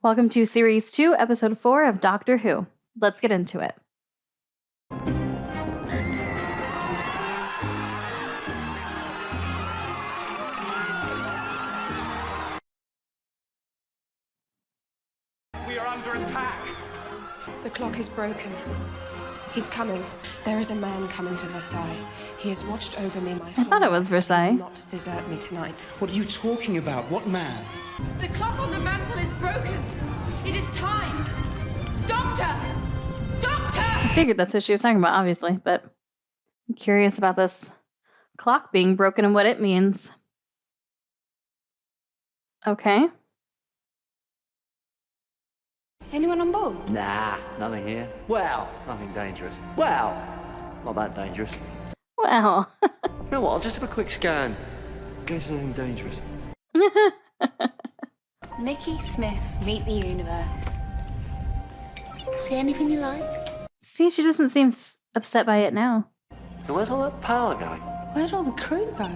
Welcome to Series 2, Episode 4 of Doctor Who. Let's get into it. We are under attack. The clock is broken. He's coming. There is a man coming to Versailles. He has watched over me my whole life. I thought it was Versailles. He will not desert me tonight. What are you talking about? What man? The clock on the mantle is broken. It is time. Doctor! Doctor! I figured that's what she was talking about, obviously, but I'm curious about this clock being broken and what it means. Okay. Anyone on board? Nah, nothing here. Well, nothing dangerous. Well, not that dangerous. Well. You know what, I'll just have a quick scan. In case anything dangerous. Nikki Smith, Meet the Universe. See anything you like? See, she doesn't seem upset by it now. So where's all that power going? Where'd all the crew go?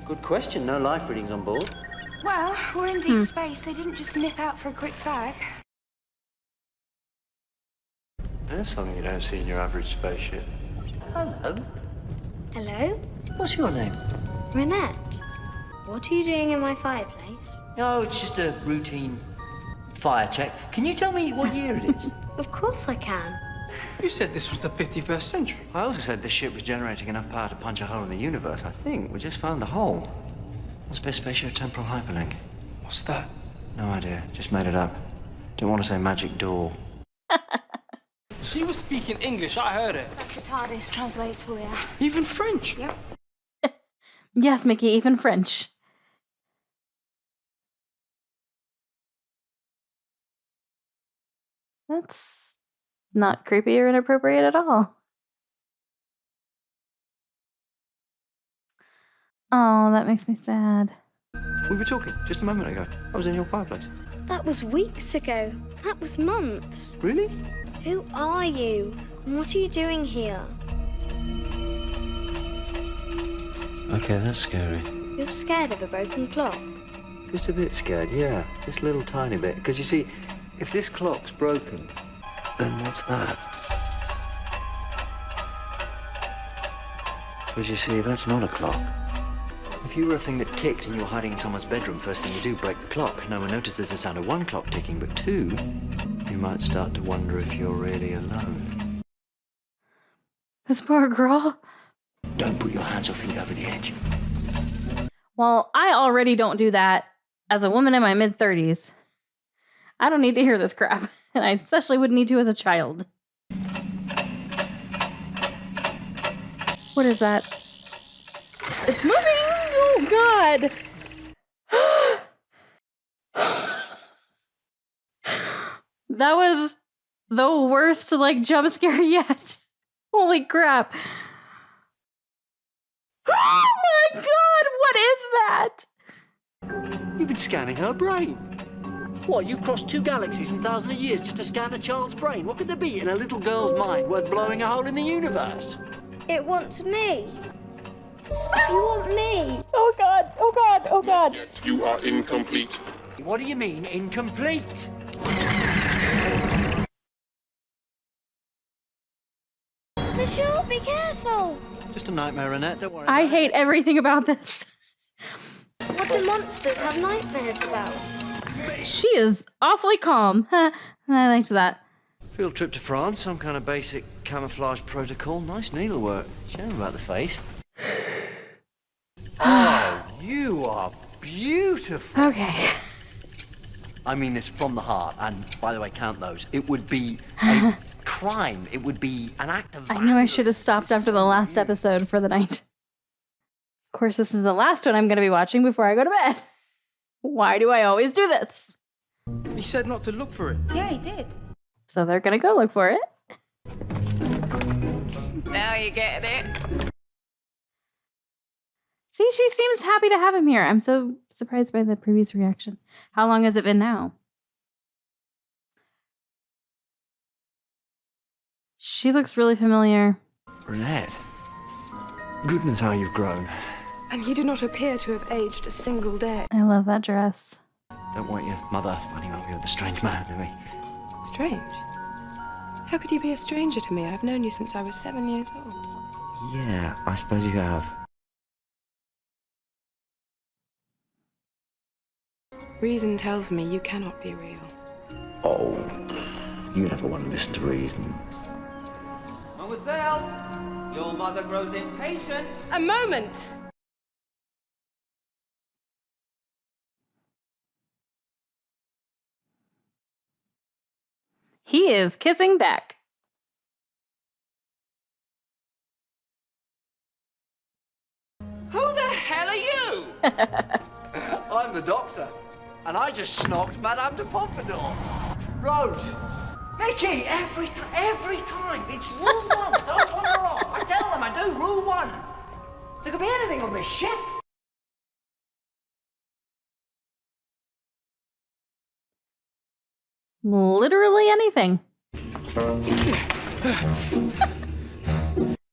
Good question, no life readings on board. Well, we're in deep space. They didn't just nip out for a quick fag. There's something you don't see in your average spaceship. Hello. Hello? What's your name? Renette. What are you doing in my fireplace? Oh, it's just a routine fire check. Can you tell me what year it is? Of course I can. You said this was the 51st century. I also said this ship was generating enough power to punch a hole in the universe. I think we just found the hole. Must be a spatio-temporal hyperlink. What's that? No idea. Just made it up. Didn't want to say magic door. She was speaking English, I heard it. That's the TARDIS translates for you. Even French. Yep. Yes, Mickey, even French. That's not creepy or inappropriate at all. Oh, that makes me sad. We were talking just a moment ago. I was in your fireplace. That was weeks ago. That was months. Really? Who are you? And what are you doing here? Okay, that's scary. You're scared of a broken clock. Just a bit scared, yeah. Just a little tiny bit. Because you see, if this clock's broken, then what's that? Because you see, that's not a clock. If you were a thing that ticked and you were hiding in someone's bedroom, first thing you do, break the clock. No one notices the sound of one clock ticking, but two, you might start to wonder if you're really alone. This poor girl. Don't put your hands or feet over the edge. Well, I already don't do that as a woman in my mid-30s. I don't need to hear this crap. And I especially wouldn't need to as a child. What is that? It's moving! Oh, God! That was the worst, jump scare yet. Holy crap. Oh my God! What is that? You've been scanning her brain. What, you crossed 2 galaxies in thousands of years just to scan a child's brain? What could there be in a little girl's mind worth blowing a hole in the universe? It wants me. You want me. Oh God, oh God, oh God. Yet you are incomplete. What do you mean, incomplete? Michelle, be careful. Just a nightmare, Annette, don't worry. I hate everything about this. What do monsters have nightmares about? She is awfully calm. I liked that. Field trip to France, some kind of basic camouflage protocol. Nice needlework. Shame about the face. Oh, you are beautiful. Okay. I mean this from the heart, and by the way, count those. It would be a crime. It would be an act of I knew I should have stopped after the last episode for the night. Of course, this is the last one I'm going to be watching before I go to bed. Why do I always do this? He said not to look for it. Yeah, he did. So they're going to go look for it. Now you get it. See, she seems happy to have him here. I'm so surprised by the previous reaction. How long has it been now? She looks really familiar. Renette, goodness how you've grown. And you do not appear to have aged a single day. I love that dress. Don't want your mother finding out you're the strange man, do we? Strange? How could you be a stranger to me? I've known you since I was 7 years old. Yeah, I suppose you have. Reason tells me you cannot be real. Oh, you never want to listen to reason. Mademoiselle, your mother grows impatient. A moment! He is kissing back. Who the hell are you? I'm the doctor, and I just snogged Madame de Pompadour. Rose, Mickey, every time, it's rule one. Don't wander off. I tell them I do. Rule one. There could be anything on this ship. Literally anything.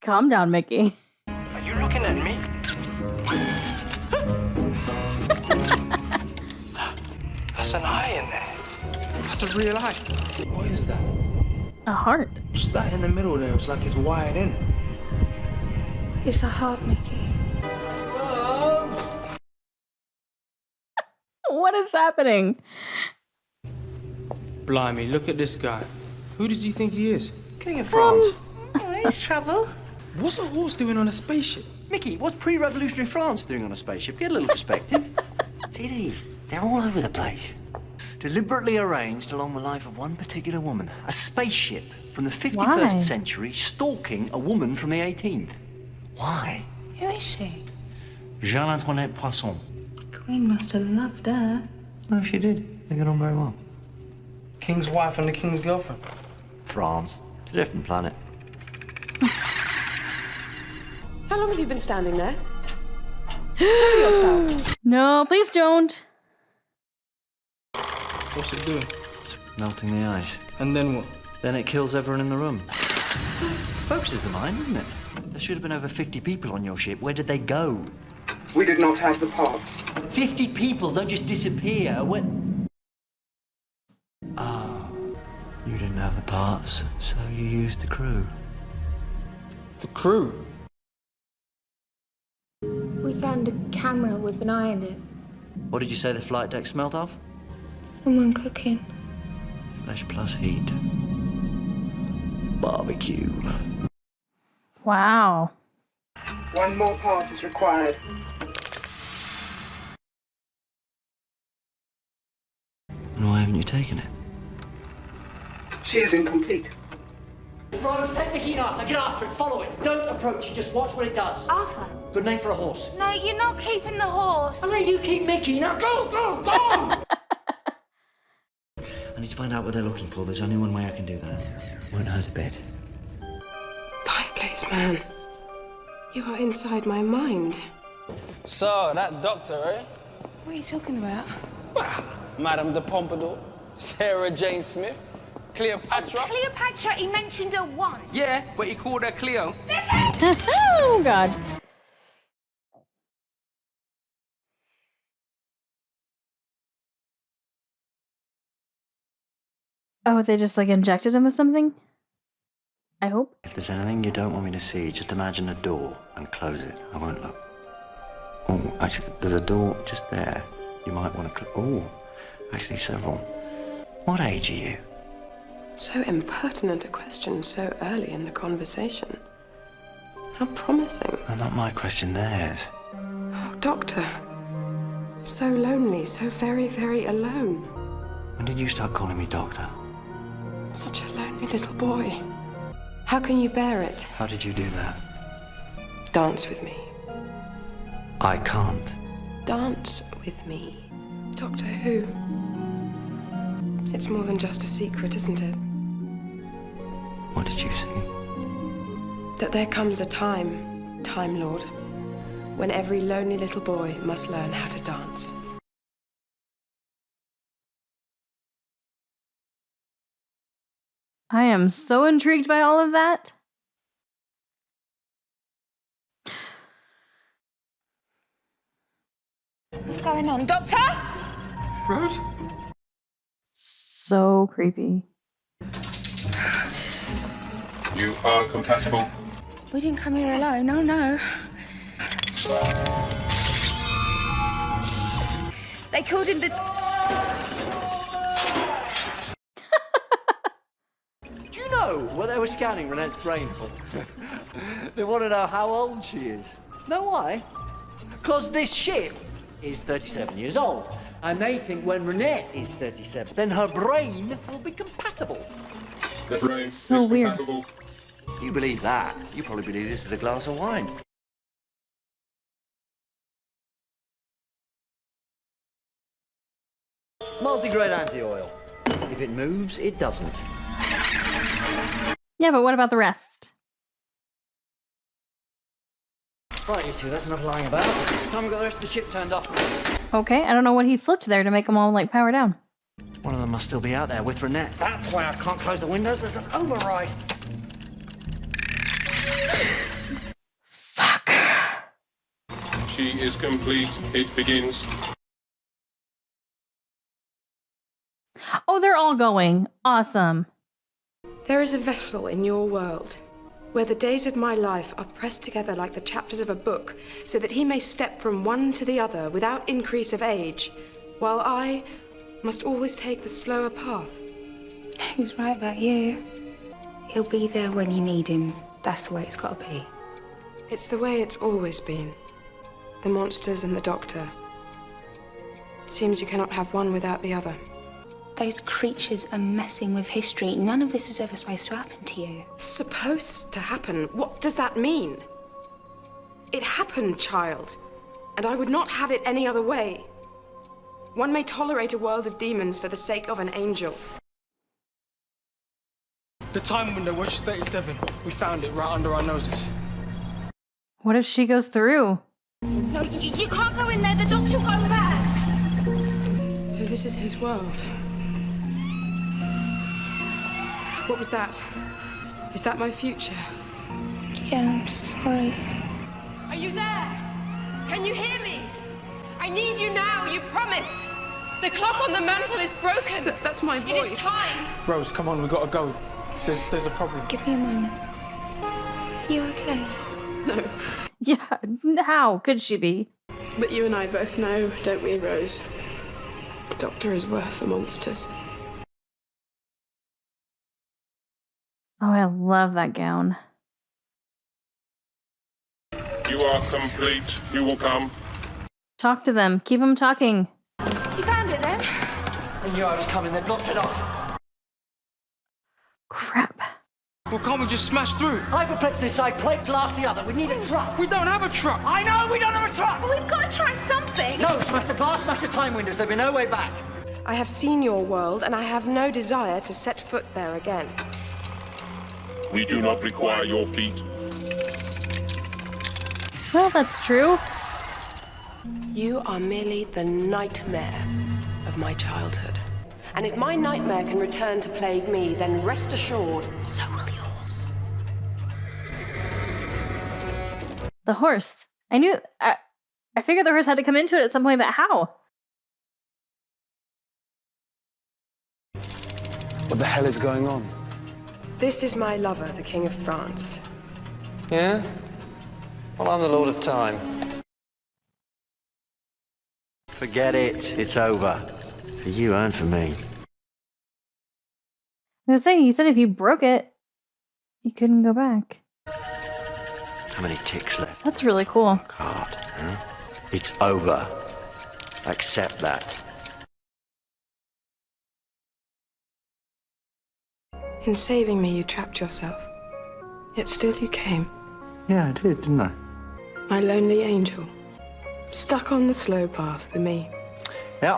Calm down, Mickey. Are you looking at me? That's an eye in there. That's a real eye. What is that? A heart. What's that in the middle there? It's like it's wired in. It's a heart, Mickey. What is happening? Blimey, look at this guy. Who does he think he is? King of France. Oh, he's trouble. What's a horse doing on a spaceship? Mickey, what's pre-revolutionary France doing on a spaceship? Get a little perspective. See these? They're all over the place. Deliberately arranged along the life of one particular woman. A spaceship from the 51st Why? century stalking a woman from the 18th. Why? Who is she? Jeanne Antoinette Poisson. Queen must have loved her. No, she did. They got on very well. King's wife and the king's girlfriend. France. It's a different planet. How long have you been standing there? Show yourself. No, please don't. What's it doing? Melting the ice. And then what? Then it kills everyone in the room. Focuses the mind, doesn't it? There should have been over 50 people on your ship. Where did they go? We did not have the parts. 50 people don't just disappear. Where... Oh, you didn't have the parts, so you used the crew. The crew. We found a camera with an eye in it. What did you say the flight deck smelled of? Someone cooking. Flesh plus heat. Barbecue. Wow. One more part is required. And why haven't you taken it? She is incomplete. Rose, take Mickey and Arthur. Get after it. Follow it. Don't approach it. Just watch what it does. Arthur. Good name for a horse. No, you're not keeping the horse. I'll let you keep Mickey. Now go, go, go! I need to find out what they're looking for. There's only one way I can do that. Won't hurt a bit. Fireplace, man. You are inside my mind. So, that doctor, eh? What are you talking about? Madame de Pompadour, Sarah Jane Smith, Cleopatra. Cleopatra, he mentioned her once. Yeah, but he called her Cleo. Oh, God. Oh, they just like injected him with something? I hope. If there's anything you don't want me to see, just imagine a door and close it. I won't look. Oh, actually, there's a door just there. You might want to oh, actually several. What age are you? So impertinent a question so early in the conversation. How promising. Well, not my question, theirs. Oh, Doctor. So lonely, so very, very alone. When did you start calling me doctor? Such a lonely little boy. How can you bear it? How did you do that? Dance with me. I can't. Dance with me. Doctor Who. It's more than just a secret, isn't it? What did you see? That there comes a time, Time Lord, when every lonely little boy must learn how to dance. I am so intrigued by all of that. What's going on, Doctor? Rose? So creepy. You are compatible. We didn't come here alone, no, no. They called him the... Do you know what they were scanning Renette's brain for? They want to know how old she is. Know why? Because this ship is 37 years old. And they think when Renette is 37, then her brain will be compatible. The brain So is weird. compatible. You believe that? You probably believe this is a glass of wine. Multigrade anti-oil. If it moves, it doesn't. Yeah, but what about the rest? Right, you two, that's enough lying about. Time we got the rest of the ship turned off. Okay, I don't know what he flipped there to make them all, like, power down. One of them must still be out there with Renette. That's why I can't close the windows. There's an override. Fuck. She is complete. It begins. Oh, they're all going. Awesome. There is a vessel in your world where the days of my life are pressed together like the chapters of a book, so that he may step from one to the other without increase of age, while I must always take the slower path. Who's right about you? He'll be there when you need him. That's the way it's got to be. It's the way it's always been. The monsters and the doctor. It seems you cannot have one without the other. Those creatures are messing with history. None of this was ever supposed to happen to you. Supposed to happen? What does that mean? It happened, child. And I would not have it any other way. One may tolerate a world of demons for the sake of an angel. The time window was just 37. We found it right under our noses. What if she goes through? No, you can't go in there. The doctor will go back. So this is his world. What was that? Is that my future? Yeah, I'm sorry. Are you there? Can you hear me? I need you now, you promised. The clock on the mantle is broken. That's my It is voice. time. Rose, come on, we gotta go. There's a problem. Give me a moment. You okay? No, Yeah, how could she be? but you and I both know, don't we, Rose? The doctor is worth the monsters. Oh, I love that gown. You are complete. You will come. Talk to them. Keep them talking. You found it then? I knew I was coming. They blocked it off. Crap. Well, can't we just smash through? Hyperplex this side, plate glass the other. We need a truck. We don't have a truck. I know we don't have a truck. Well, we've got to try something. No, smash the glass, smash the time windows. There'll be no way back. I have seen your world, and I have no desire to set foot there again. We do not require your feet. Well, that's true. You are merely the nightmare of my childhood. And if my nightmare can return to plague me, then rest assured, so will yours. The horse. I knew. I figured the horse had to come into it at some point, but how? What the hell is going on? This is my lover, the King of France. Yeah? Well, I'm the Lord of Time. Forget it. It's over. For you and for me. I was saying, he said if you broke it, you couldn't go back. How many ticks left? That's really cool. God, huh? It's over. Accept that. In saving me, you trapped yourself. Yet still you came. Yeah, I did, didn't I? My lonely angel. Stuck on the slow path for me. Yeah.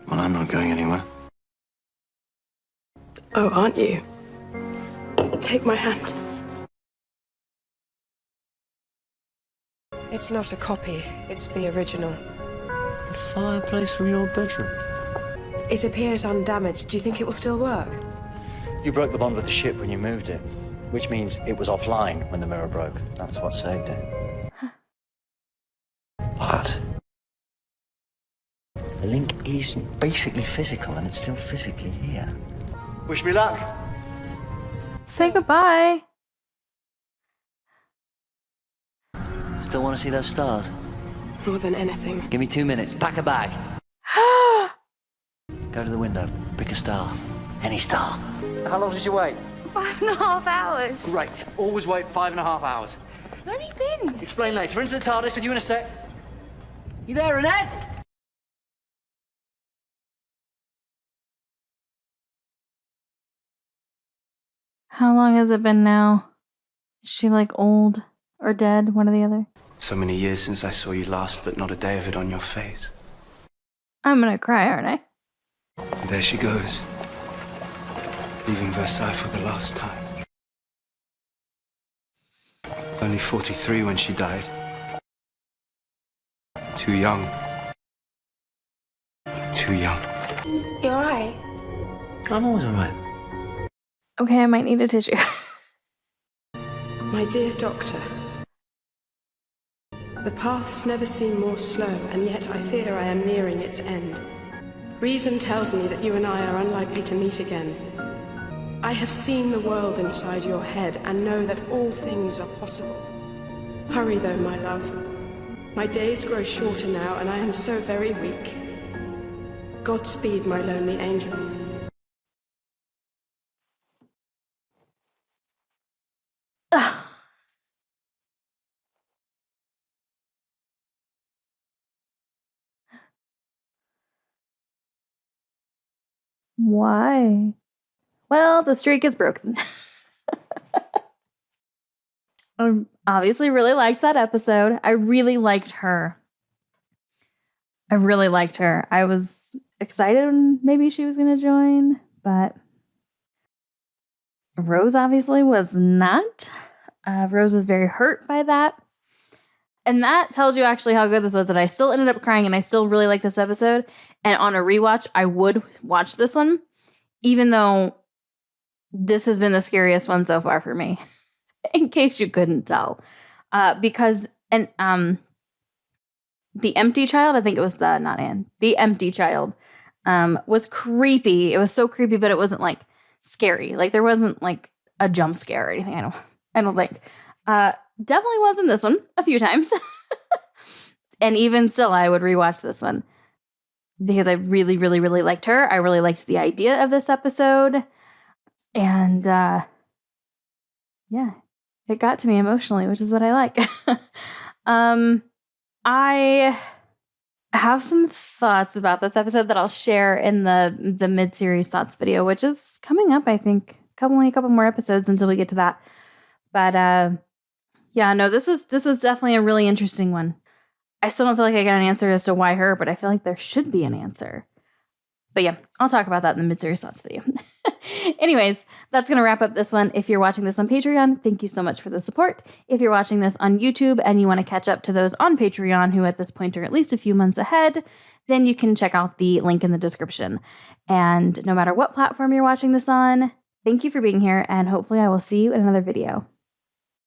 Well, I'm not going anywhere. Oh, aren't you? Take my hand. It's not a copy, it's the original. The fireplace from your bedroom. It appears undamaged. Do you think it will still work? You broke the bond with the ship when you moved it, which means it was offline when the mirror broke. That's what saved it. But The link is basically physical, and it's still physically here. Wish me luck. Say goodbye. Still want to see those stars? More than anything. Give me 2 minutes. Pack a bag. Go to the window. Pick a star. Any star. How long did you wait? 5.5 hours. Great. Always wait 5.5 hours. Where have you been? Explain later. Into the TARDIS. With you in a sec. You there, Annette? How long has it been now? Is she like old or dead? One or the other? So many years since I saw you last, but not a day of it on your face. I'm gonna cry, aren't I? And there she goes, leaving Versailles for the last time. Only 43 when she died. Too young. Too young. You alright? I'm always alright. Okay, I might need a tissue. My dear Doctor, the path has never seemed more slow, and yet I fear I am nearing its end. Reason tells me that you and I are unlikely to meet again. I have seen the world inside your head and know that all things are possible. Hurry though, my love. My days grow shorter now, and I am so very weak. Godspeed, my lonely angel. Why? Well, the streak is broken. I obviously really liked that episode. I really liked her. I was excited when maybe she was going to join, but Rose obviously was not. Rose was very hurt by that. And that tells you actually how good this was, that I still ended up crying and I still really like this episode. And on a rewatch, I would watch this one, even though this has been the scariest one so far for me, in case you couldn't tell. Because the empty child, I think it was the empty child, was creepy. It was so creepy, but it wasn't like scary. Like there wasn't like a jump scare or anything. I don't think. Definitely was in this one a few times. And even still, I would rewatch this one because I really, really, really liked her. I really liked the idea of this episode. And yeah, it got to me emotionally, which is what I like. I have some thoughts about this episode that I'll share in the mid-series thoughts video, which is coming up, I think. Only a couple more episodes until we get to that. But yeah, no, this was definitely a really interesting one. I still don't feel like I got an answer as to why her, but I feel like there should be an answer. But yeah, I'll talk about that in the mid-series thoughts video. Anyways, that's going to wrap up this one. If you're watching this on Patreon, thank you so much for the support. If you're watching this on YouTube and you want to catch up to those on Patreon who at this point are at least a few months ahead, then you can check out the link in the description. And no matter what platform you're watching this on, thank you for being here, and hopefully I will see you in another video.